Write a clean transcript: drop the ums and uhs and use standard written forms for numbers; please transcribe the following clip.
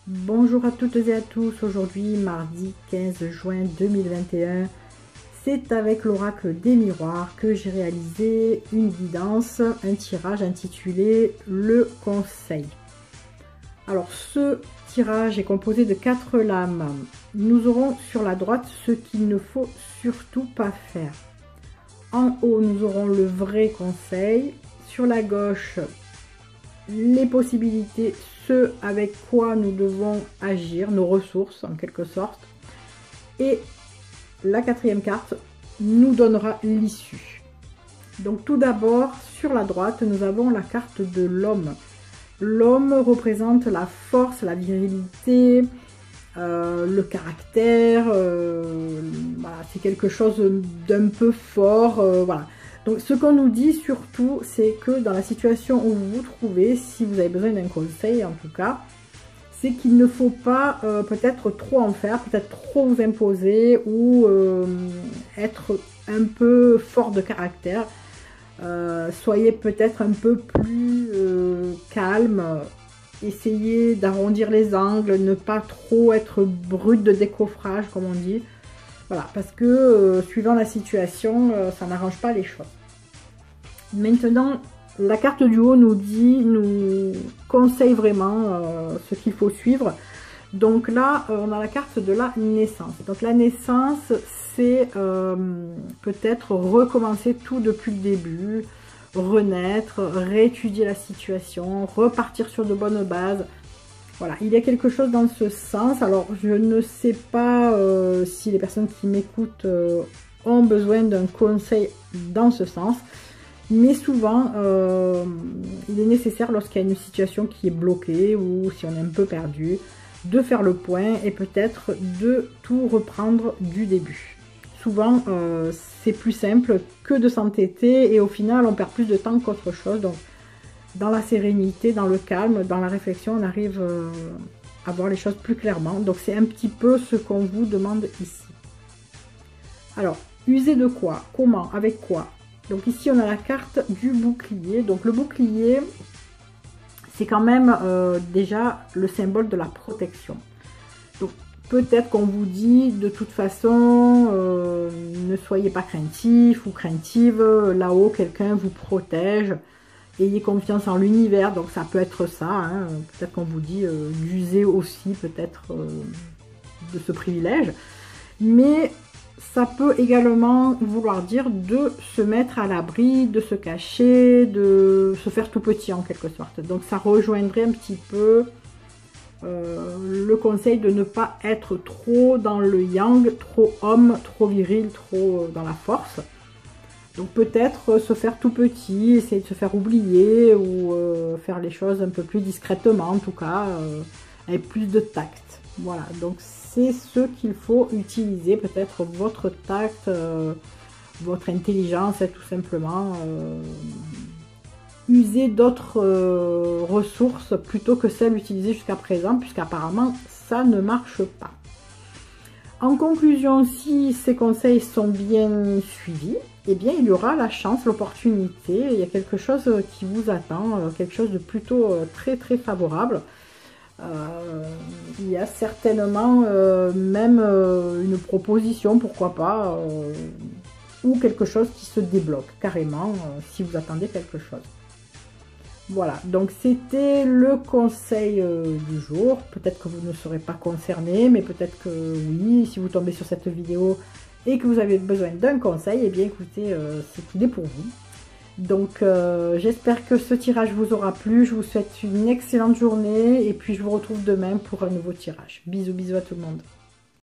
Bonjour à toutes et à tous, aujourd'hui mardi 15 juin 2021, c'est avec l'oracle des miroirs que j'ai réalisé une guidance, un tirage intitulé Le Conseil. Alors ce tirage est composé de 4 lames. Nous aurons sur la droite ce qu'il ne faut surtout pas faire. En haut, nous aurons le vrai conseil. Sur la gauche, les possibilités, ce avec quoi nous devons agir, nos ressources en quelque sorte. Et la quatrième carte nous donnera l'issue. Donc tout d'abord, sur la droite, nous avons la carte de l'homme. L'homme représente la force, la virilité, le caractère, voilà, c'est quelque chose d'un peu fort, voilà. Donc ce qu'on nous dit surtout, c'est que dans la situation où vous vous trouvez, si vous avez besoin d'un conseil en tout cas, c'est qu'il ne faut pas peut-être trop en faire, peut-être trop vous imposer ou être un peu fort de caractère. Soyez peut-être un peu plus calme, essayez d'arrondir les angles, ne pas trop être brut de décoffrage comme on dit. Voilà, parce que suivant la situation, ça n'arrange pas les choses. Maintenant, la carte du haut nous conseille vraiment ce qu'il faut suivre. Donc là, on a la carte de la naissance. Donc la naissance, c'est peut-être recommencer tout depuis le début, renaître, réétudier la situation, repartir sur de bonnes bases. Voilà, il y a quelque chose dans ce sens. Alors, je ne sais pas si les personnes qui m'écoutent ont besoin d'un conseil dans ce sens. Mais souvent, il est nécessaire lorsqu'il y a une situation qui est bloquée ou si on est un peu perdu, de faire le point et peut-être de tout reprendre du début. Souvent, c'est plus simple que de s'entêter et au final, on perd plus de temps qu'autre chose. Donc, dans la sérénité, dans le calme, dans la réflexion, on arrive à voir les choses plus clairement. Donc, c'est un petit peu ce qu'on vous demande ici. Alors, user de quoi? Comment? Avec quoi? Donc ici, on a la carte du bouclier. Donc le bouclier, c'est quand même déjà le symbole de la protection. Donc peut-être qu'on vous dit de toute façon, ne soyez pas craintif ou craintive. Là-haut, quelqu'un vous protège. Ayez confiance en l'univers. Donc ça peut être ça. Hein. Peut-être qu'on vous dit d'user aussi peut-être de ce privilège. Mais ça peut également vouloir dire de se mettre à l'abri, de se cacher, de se faire tout petit en quelque sorte. Donc ça rejoindrait un petit peu le conseil de ne pas être trop dans le yang, trop homme, trop viril, trop dans la force. Donc peut-être se faire tout petit, essayer de se faire oublier ou faire les choses un peu plus discrètement en tout cas, avec plus de tact. Voilà, donc c'est ce qu'il faut utiliser, peut-être votre tact, votre intelligence, tout simplement. User d'autres ressources plutôt que celles utilisées jusqu'à présent, puisqu'apparemment ça ne marche pas. En conclusion, si ces conseils sont bien suivis, eh bien il y aura la chance, l'opportunité, il y a quelque chose qui vous attend, quelque chose de plutôt très très favorable. Il y a certainement même une proposition, pourquoi pas, ou quelque chose qui se débloque carrément si vous attendez quelque chose. Voilà, donc c'était le conseil du jour. Peut-être que vous ne serez pas concerné, mais peut-être que oui, si vous tombez sur cette vidéo et que vous avez besoin d'un conseil, eh bien écoutez, c'est qu'il est pour vous. Donc j'espère que ce tirage vous aura plu, je vous souhaite une excellente journée et puis je vous retrouve demain pour un nouveau tirage. Bisous bisous à tout le monde.